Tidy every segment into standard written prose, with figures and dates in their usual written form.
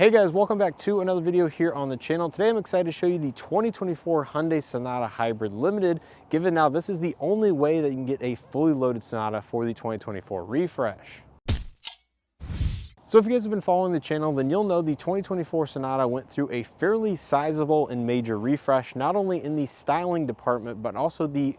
Hey guys, welcome back to another video here on the channel. Today I'm excited to show you the 2024 Hyundai Sonata Hybrid Limited, given now this is the only way that you can get a fully loaded Sonata for the 2024 refresh. So if you guys have been following the channel, then you'll know the 2024 Sonata went through a fairly sizable and major refresh, not only in the styling department, but also the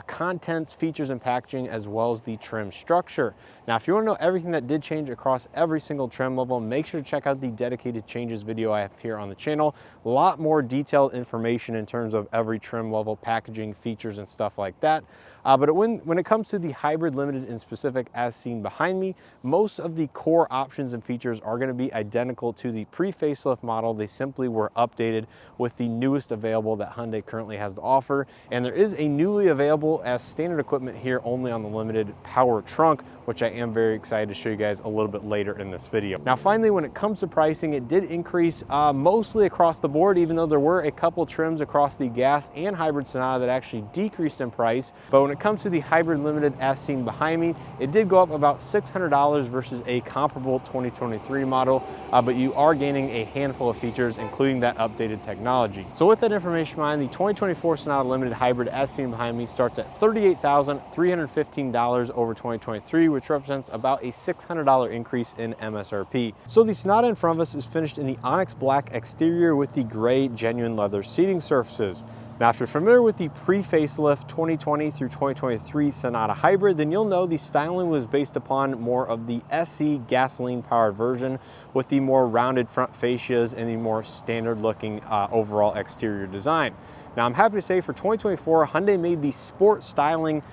contents, features, and packaging, as well as the trim structure. Now, if you want to know everything that did change across every single trim level, make sure to check out the dedicated changes video I have here on the channel. A lot more detailed information in terms of every trim level, packaging, features, and stuff like that. But when it comes to the Hybrid Limited in specific, as seen behind me, most of the core options and features are going to be identical to the pre-facelift model. They simply were updated with the newest available that Hyundai currently has to offer. And there is a newly available as standard equipment here only on the Limited power trunk, which I am very excited to show you guys a little bit later in this video. Now, finally, when it comes to pricing, it did increase mostly across the board, even though there were a couple trims across the gas and hybrid Sonata that actually decreased in price. But when it comes to the Hybrid Limited, as seen behind me, it did go up about $600 versus a comparable 2023 model, but you are gaining a handful of features, including that updated technology. So with that information in mind, the 2024 Sonata Limited Hybrid, as seen behind me, starts at $38,315 over 2023, which represents about a $600 increase in MSRP. So the Sonata in front of us is finished in the Onyx Black exterior with the gray genuine leather seating surfaces. Now, if you're familiar with the pre-facelift 2020 through 2023 Sonata Hybrid, then you'll know the styling was based upon more of the SE gasoline-powered version with the more rounded front fascias and the more standard-looking overall exterior design. Now, I'm happy to say for 2024, Hyundai made the sport styling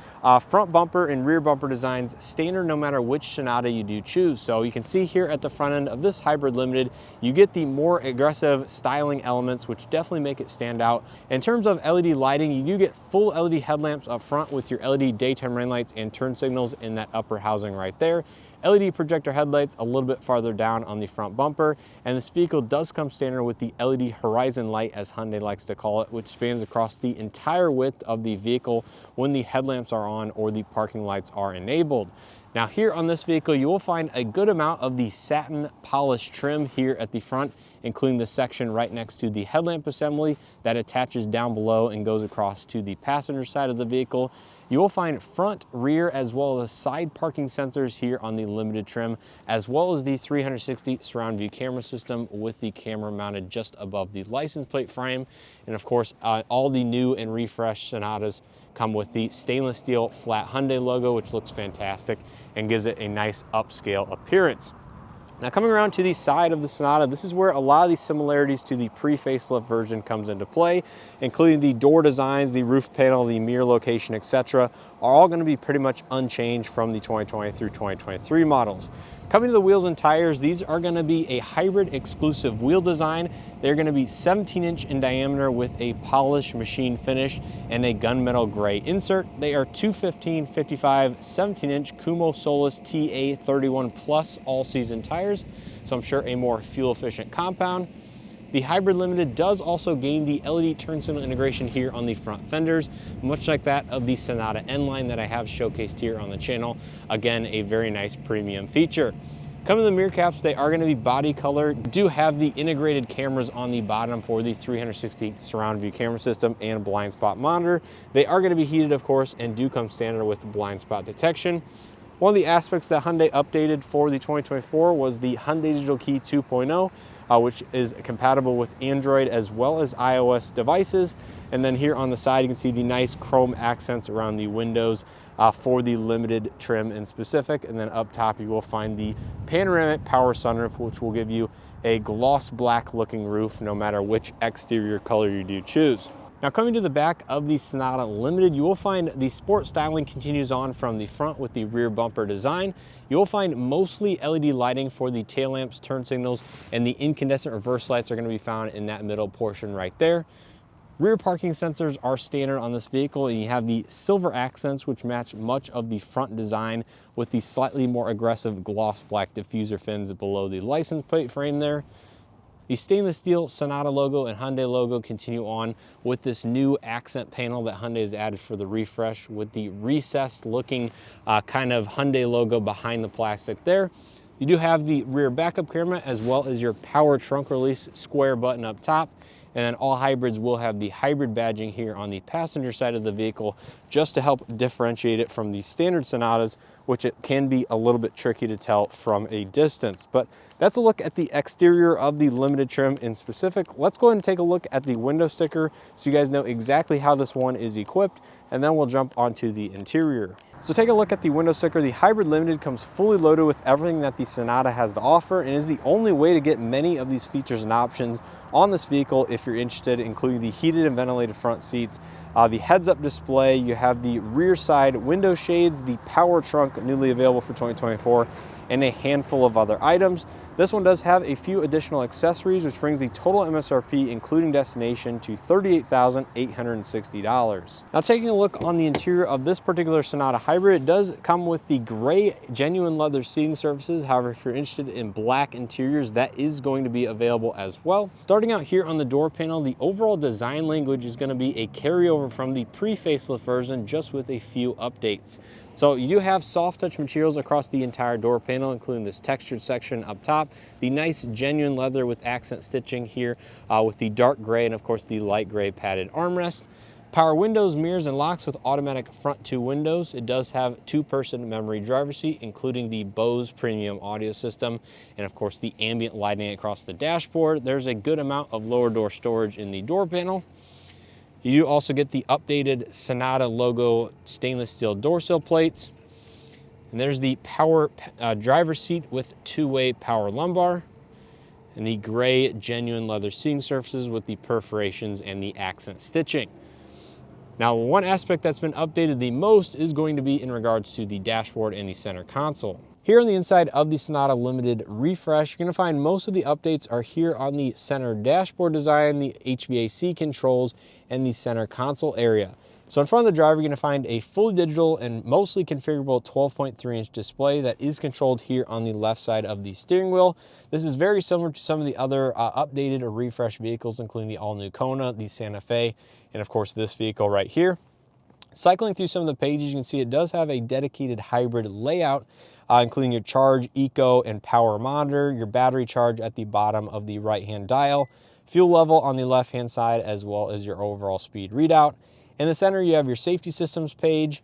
front bumper and rear bumper designs standard no matter which Sonata you do choose. So you can see here at the front end of this Hybrid Limited, you get the more aggressive styling elements, which definitely make it stand out. In terms of LED lighting, you do get full LED headlamps up front with your LED daytime running lights and turn signals in that upper housing right there. LED projector headlights a little bit farther down on the front bumper, and this vehicle does come standard with the LED horizon light, as Hyundai likes to call it, which spans across the entire width of the vehicle when the headlamps are on or the parking lights are enabled. Now, here on this vehicle, you will find a good amount of the satin polished trim here at the front, including the section right next to the headlamp assembly that attaches down below and goes across to the passenger side of the vehicle. You will find front, rear, as well as side parking sensors here on the Limited trim, as well as the 360 surround view camera system with the camera mounted just above the license plate frame. And of course, all the new and refreshed Sonatas come with the stainless steel flat Hyundai logo, which looks fantastic and gives it a nice upscale appearance. Now, coming around to the side of the Sonata, this is where a lot of the similarities to the pre-facelift version comes into play, including the door designs, the roof panel, the mirror location, etc. are all going to be pretty much unchanged from the 2020 through 2023 models. Coming to the wheels and tires, these are going to be a hybrid exclusive wheel design. They're going to be 17-inch in diameter with a polished machine finish and a gunmetal gray insert. They are 215, 55, 17-inch Kumho Solus TA31 Plus all-season tires, so I'm sure a more fuel-efficient compound. The Hybrid Limited does also gain the LED turn signal integration here on the front fenders, much like that of the Sonata N-Line that I have showcased here on the channel. Again, a very nice premium feature. Coming to the mirror caps, they are going to be body color. Do have the integrated cameras on the bottom for the 360 surround view camera system and blind spot monitor. They are going to be heated, of course, and do come standard with blind spot detection. One of the aspects that Hyundai updated for the 2024 was the Hyundai Digital Key 2.0, which is compatible with Android as well as iOS devices. And then here on the side, you can see the nice chrome accents around the windows for the Limited trim in specific. And then up top, you will find the panoramic power sunroof, which will give you a gloss black looking roof no matter which exterior color you do choose. Now, coming to the back of the Sonata Limited, you will find the sport styling continues on from the front with the rear bumper design. You will find mostly LED lighting for the tail lamps, turn signals, and the incandescent reverse lights are going to be found in that middle portion right there. Rear parking sensors are standard on this vehicle, and you have the silver accents, which match much of the front design with the slightly more aggressive gloss black diffuser fins below the license plate frame there. The stainless steel Sonata logo and Hyundai logo continue on with this new accent panel that Hyundai has added for the refresh with the recessed looking kind of Hyundai logo behind the plastic there. You do have the rear backup camera as well as your power trunk release square button up top. And then all hybrids will have the hybrid badging here on the passenger side of the vehicle, just to help differentiate it from the standard Sonatas, which it can be a little bit tricky to tell from a distance. But that's a look at the exterior of the Limited trim in specific. Let's go ahead and take a look at the window sticker so you guys know exactly how this one is equipped, and then we'll jump onto the interior. So take a look at the window sticker. The Hybrid Limited comes fully loaded with everything that the Sonata has to offer, and is the only way to get many of these features and options on this vehicle if you're interested, including the heated and ventilated front seats, the heads-up display, you have the rear side window shades, the power trunk newly available for 2024, and a handful of other items. This one does have a few additional accessories, which brings the total MSRP, including destination, to $38,860. Now, taking a look on the interior of this particular Sonata Hybrid, it does come with the gray genuine leather seating surfaces. However, if you're interested in black interiors, that is going to be available as well. Starting out here on the door panel, the overall design language is going to be a carryover from the pre-facelift version, just with a few updates. So you do have soft touch materials across the entire door panel, including this textured section up top, the nice genuine leather with accent stitching here with the dark gray and of course the light gray padded armrest. Power windows, mirrors, and locks with automatic front two windows. It does have two-person memory driver's seat, including the Bose premium audio system, and of course the ambient lighting across the dashboard. There's a good amount of lower door storage in the door panel. You do also get the updated Sonata logo stainless steel door sill plates. And there's the power driver's seat with two-way power lumbar, and the gray genuine leather seating surfaces with the perforations and the accent stitching. Now, one aspect that's been updated the most is going to be in regards to the dashboard and the center console. Here on the inside of the Sonata Limited refresh, you're going to find most of the updates are here on the center dashboard design, the HVAC controls, and the center console area. So in front of the driver, you're going to find a fully digital and mostly configurable 12.3-inch display that is controlled here on the left side of the steering wheel. This is very similar to some of the other updated or refreshed vehicles, including the all-new Kona, the Santa Fe, and of course this vehicle right here. Cycling through some of the pages, you can see it does have a dedicated hybrid layout, including your charge, eco, and power monitor, your battery charge at the bottom of the right-hand dial, fuel level on the left-hand side, as well as your overall speed readout. In the center, you have your safety systems page.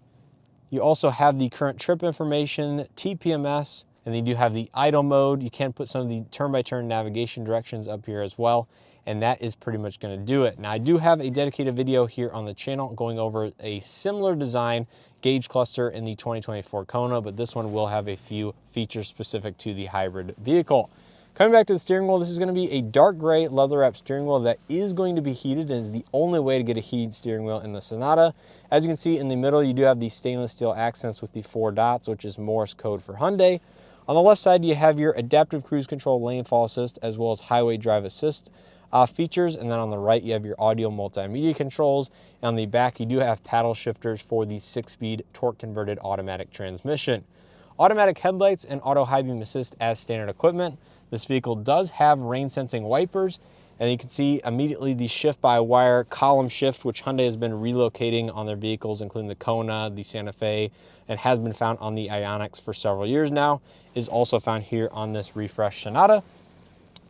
You also have the current trip information, TPMS, and then you do have the idle mode. You can put some of the turn-by-turn navigation directions up here as well, and that is pretty much going to do it. Now, I do have a dedicated video here on the channel going over a similar design gauge cluster in the 2024 Kona, but this one will have a few features specific to the hybrid vehicle. Coming back to the steering wheel, this is going to be a dark gray leather wrap steering wheel that is going to be heated, and is the only way to get a heated steering wheel in the Sonata. As you can see in the middle, you do have the stainless steel accents with the 4 dots, which is Morse code for Hyundai. On the left side, you have your adaptive cruise control lane fall assist, as well as highway drive assist features, and then on the right you have your audio multimedia controls, and on the back you do have paddle shifters for the 6-speed torque converted automatic transmission. Automatic headlights and auto high beam assist as standard equipment. This vehicle does have rain sensing wipers, and you can see immediately the shift by wire column shift, which Hyundai has been relocating on their vehicles, including the Kona, the Santa Fe, and has been found on the Onyx for several years now, is also found here on this refreshed Sonata.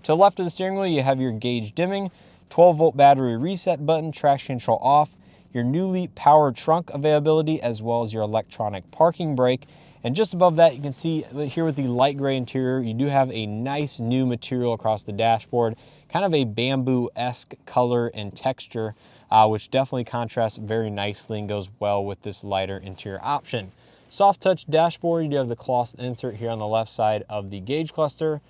To the left of the steering wheel, you have your gauge dimming, 12-volt battery reset button, traction control off, your newly powered trunk availability, as well as your electronic parking brake. And just above that, you can see here with the light gray interior, you do have a nice new material across the dashboard, kind of a bamboo-esque color and texture, which definitely contrasts very nicely and goes well with this lighter interior option. Soft touch dashboard, you do have the cloth insert here on the left side of the gauge cluster.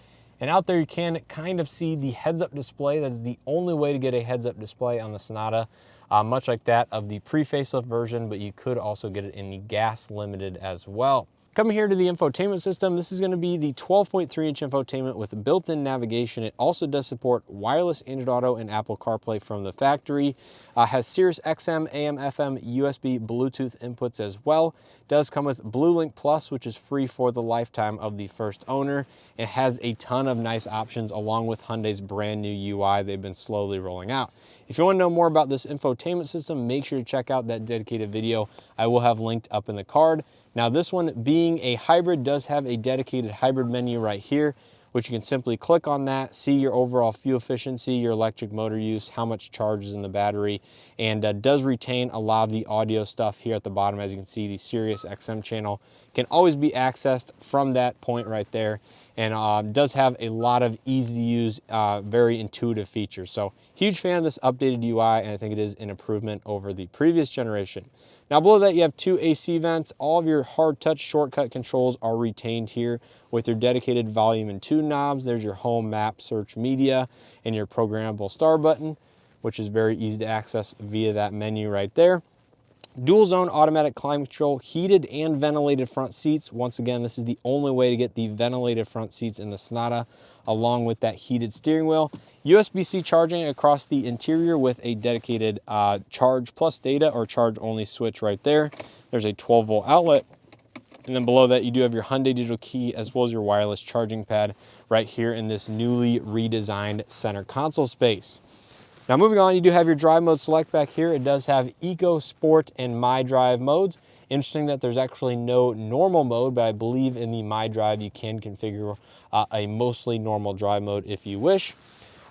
And out there you can kind of see the heads-up display. That is the only way to get a heads-up display on the Sonata, much like that of the pre-facelift version, but you could also get it in the gas limited as well. Coming here to the infotainment system, this is going to be the 12.3-inch infotainment with built-in navigation. It also does support wireless Android Auto and Apple CarPlay from the factory. Has Sirius XM, AM, FM, USB, Bluetooth inputs as well. Does come with BlueLink Plus, which is free for the lifetime of the first owner. It has a ton of nice options along with Hyundai's brand new UI they've been slowly rolling out. If you want to know more about this infotainment system, make sure to check out that dedicated video I will have linked up in the card. Now this one being a hybrid does have a dedicated hybrid menu right here, which you can simply click on that, see your overall fuel efficiency, your electric motor use, how much charge is in the battery, and does retain a lot of the audio stuff here at the bottom. As you can see, the Sirius XM channel can always be accessed from that point right there, and does have a lot of easy to use, very intuitive features. So huge fan of this updated UI, and I think it is an improvement over the previous generation. Now below that you have two AC vents. All of your hard touch shortcut controls are retained here with your dedicated volume and tune knobs. There's your home, map, search, media, and your programmable start button, which is very easy to access via that menu right there. Dual zone automatic climate control, heated and ventilated front seats. Once again, this is the only way to get the ventilated front seats in the Sonata, along with that heated steering wheel. USB-C charging across the interior with a dedicated charge plus data or charge only switch right there. There's a 12-volt outlet. And then below that, you do have your Hyundai digital key as well as your wireless charging pad right here in this newly redesigned center console space. Now moving on, you do have your drive mode select back here. It does have Eco, Sport, and My Drive modes. Interesting that there's actually no normal mode, but I believe in the My Drive you can configure a mostly normal drive mode if you wish.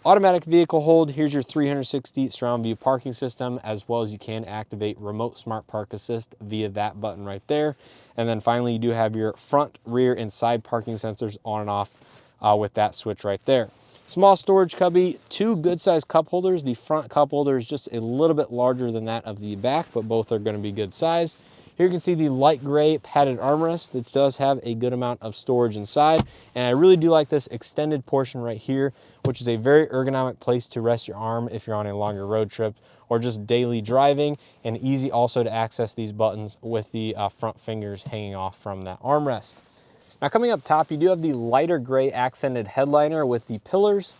Automatic vehicle hold, here's your 360 surround view parking system, as well as you can activate remote smart park assist via that button right there. And then finally, you do have your front, rear, and side parking sensors on and off with that switch right there. Small storage cubby, two good sized cup holders. The front cup holder is just a little bit larger than that of the back, but both are going to be good size. Here you can see the light gray padded armrest. It does have a good amount of storage inside, and I really do like this extended portion right here, which is a very ergonomic place to rest your arm if you're on a longer road trip or just daily driving, and easy also to access these buttons with the front fingers hanging off from that armrest. Now coming up top, you do have the lighter gray accented headliner with the pillars.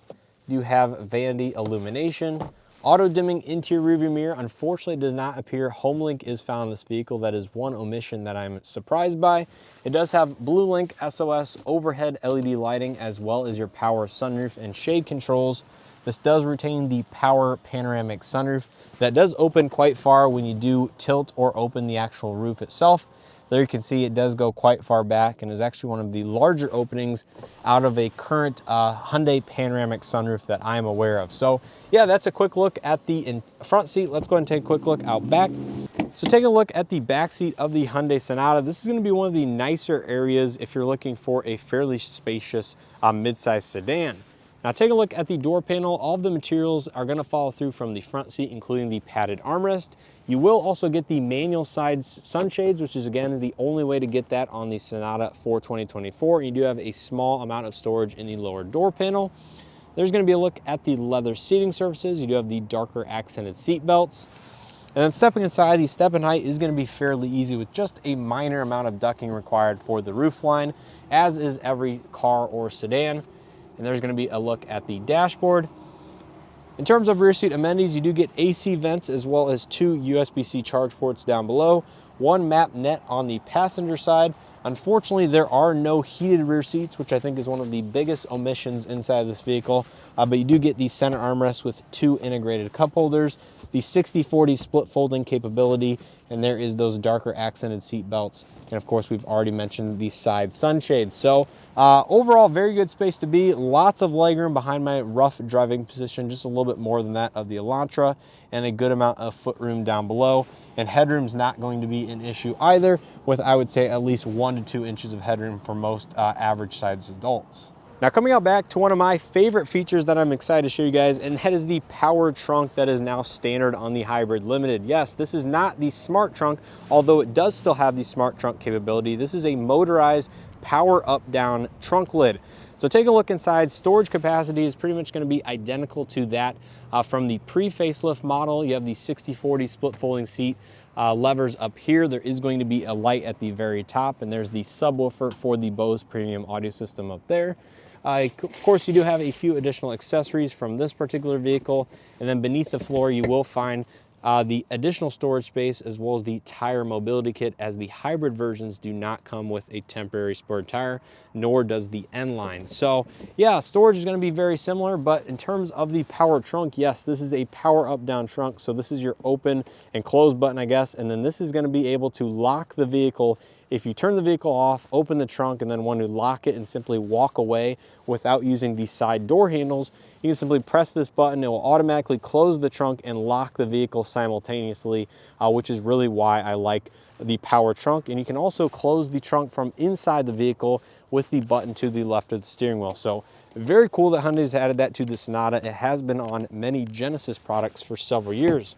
You have vanity illumination. Auto dimming interior rearview mirror. Unfortunately, it does not appear HomeLink is found in this vehicle. That is one omission that I'm surprised by. It does have BlueLink SOS overhead LED lighting, as well as your power sunroof and shade controls. This does retain the power panoramic sunroof that does open quite far when you do tilt or open the actual roof itself. There you can see it does go quite far back and is actually one of the larger openings out of a current Hyundai panoramic sunroof that I'm aware of. So yeah, that's a quick look at the front seat. Let's go ahead and take a quick look out back. So taking a look at the back seat of the Hyundai Sonata, this is going to be one of the nicer areas if you're looking for a fairly spacious midsize sedan. Now take a look at the door panel. All of the materials are going to follow through from the front seat, including the padded armrest. You will also get the manual side sunshades, which is again the only way to get that on the Sonata for 2024. You do have a small amount of storage in the lower door panel. There's going to be a look at the leather seating surfaces. You do have the darker accented seat belts. And then stepping inside, the step in height is going to be fairly easy with just a minor amount of ducking required for the roofline, as is every car or sedan. And there's going to be a look at the dashboard. In terms of rear seat amenities, you do get AC vents as well as two USB-C charge ports down below, one map net on the passenger side. Unfortunately, there are no heated rear seats, which I think is one of the biggest omissions inside this vehicle, but you do get the center armrest with two integrated cup holders, the 60/40 split folding capability, and there is those darker accented seat belts. And of course, we've already mentioned the side sunshades. So overall, very good space to be. Lots of legroom behind my rough driving position, just a little bit more than that of the Elantra, and a good amount of footroom down below. And headroom's not going to be an issue either, with I would say at least 1 to 2 inches of headroom for most average sized adults. Now coming out back to one of my favorite features that I'm excited to show you guys, and that is the power trunk that is now standard on the Hybrid Limited. Yes, this is not the smart trunk, although it does still have the smart trunk capability. This is a motorized power up down trunk lid. So take a look inside. Storage capacity is pretty much going to be identical to that from the pre-facelift model. You have the 60/40 split folding seat levers up here. There is going to be a light at the very top, and there's the subwoofer for the Bose premium audio system up there. Of course, you do have a few additional accessories from this particular vehicle, and then beneath the floor you will find the additional storage space as well as the tire mobility kit, as the hybrid versions do not come with a temporary spare tire, nor does the N-Line. So yeah, storage is going to be very similar, but in terms of the power trunk, yes, this is a power up down trunk. So this is your open and close button, I guess, and then this is going to be able to lock the vehicle if you turn the vehicle off, open the trunk, and then want to lock it and simply walk away without using the side door handles, you can simply press this button. It will automatically close the trunk and lock the vehicle simultaneously, which is really why I like the power trunk. And you can also close the trunk from inside the vehicle with the button to the left of the steering wheel. So very cool that Hyundai's added that to the Sonata. It has been on many Genesis products for several years.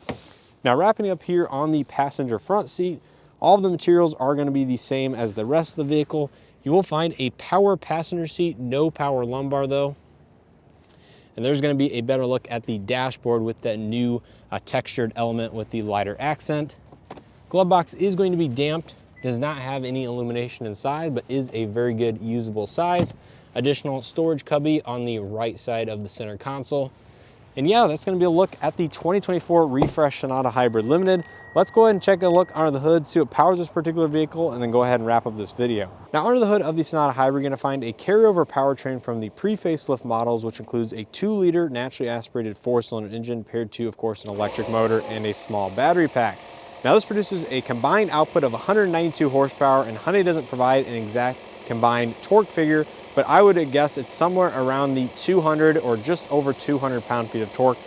Now, wrapping up here on the passenger front seat, all of the materials are going to be the same as the rest of the vehicle. You will find a power passenger seat, no power lumbar though. And there's going to be a better look at the dashboard with that new textured element with the lighter accent. Glove box is going to be damped, does not have any illumination inside, but is a very good usable size. Additional storage cubby on the right side of the center console. And yeah, that's going to be a look at the 2024 refresh Sonata Hybrid Limited. Let's go ahead and check a look under the hood, see what powers this particular vehicle, and then go ahead and wrap up this video. Now, under the hood of the Sonata Hybrid, you're going to find a carryover powertrain from the pre-facelift models, which includes a 2-liter naturally aspirated 4-cylinder engine paired to, of course, an electric motor and a small battery pack. Now, this produces a combined output of 192 horsepower, and Hyundai doesn't provide an exact combined torque figure, but I would guess it's somewhere around the 200 or just over 200 pound-feet of torque,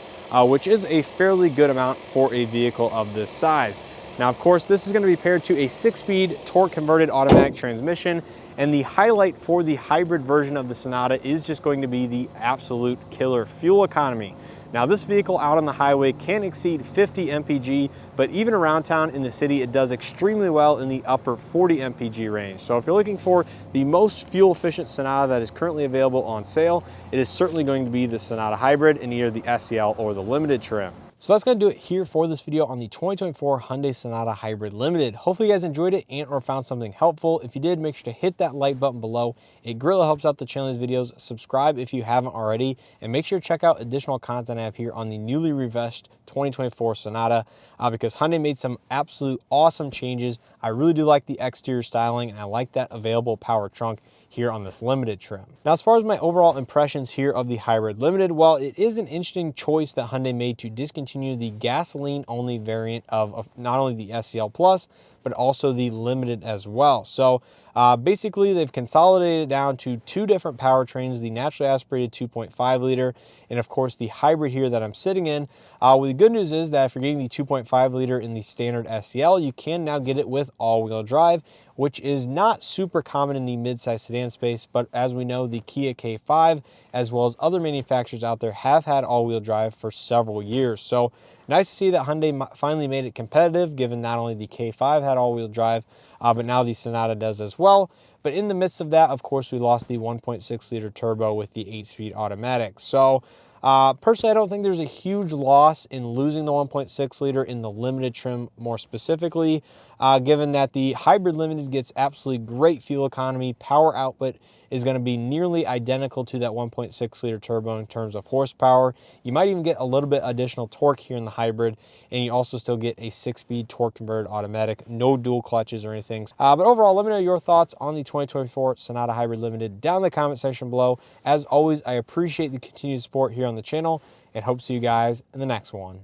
which is a fairly good amount for a vehicle of this size. Now, of course, this is going to be paired to a 6-speed torque-converted automatic transmission, and the highlight for the hybrid version of the Sonata is just going to be the absolute killer fuel economy. Now, this vehicle out on the highway can exceed 50 mpg, but even around town in the city, it does extremely well in the upper 40 mpg range. So if you're looking for the most fuel efficient Sonata that is currently available on sale, it is certainly going to be the Sonata Hybrid in either the SEL or the Limited trim. So that's going to do it here for this video on the 2024 Hyundai Sonata Hybrid Limited. Hopefully you guys enjoyed it and or found something helpful. If you did, make sure to hit that like button below. It greatly helps out the channel, these videos. Subscribe if you haven't already, and make sure to check out additional content I have here on the newly refreshed 2024 Sonata, because Hyundai made some absolute awesome changes. I really do like the exterior styling, and I like that available power trunk here on this Limited trim. Now, as far as my overall impressions here of the Hybrid Limited, well, it is an interesting choice that Hyundai made to discontinue the gasoline-only variant of not only the SEL Plus, but also the Limited as well. So basically, they've consolidated it down to 2 different powertrains, the naturally aspirated 2.5 liter, and of course the hybrid here that I'm sitting in. Well, the good news is that if you're getting the 2.5 liter in the standard SEL, you can now get it with all-wheel drive, which is not super common in the mid-size sedan space, but as we know, the Kia K5, as well as other manufacturers out there, have had all-wheel drive for several years. So nice to see that Hyundai finally made it competitive, given not only the K5 had all-wheel drive, but now the Sonata does as well. But in the midst of that, of course, we lost the 1.6 liter turbo with the 8-speed automatic. So personally, I don't think there's a huge loss in losing the 1.6 liter in the Limited trim more specifically, given that the Hybrid Limited gets absolutely great fuel economy. Power output is going to be nearly identical to that 1.6 liter turbo in terms of horsepower. You might even get a little bit additional torque here in the Hybrid, and you also still get a 6-speed torque converted automatic, no dual clutches or anything. But overall, let me know your thoughts on the 2024 Sonata Hybrid Limited down in the comment section below. As always, I appreciate the continued support here on the channel, and hope to see you guys in the next one.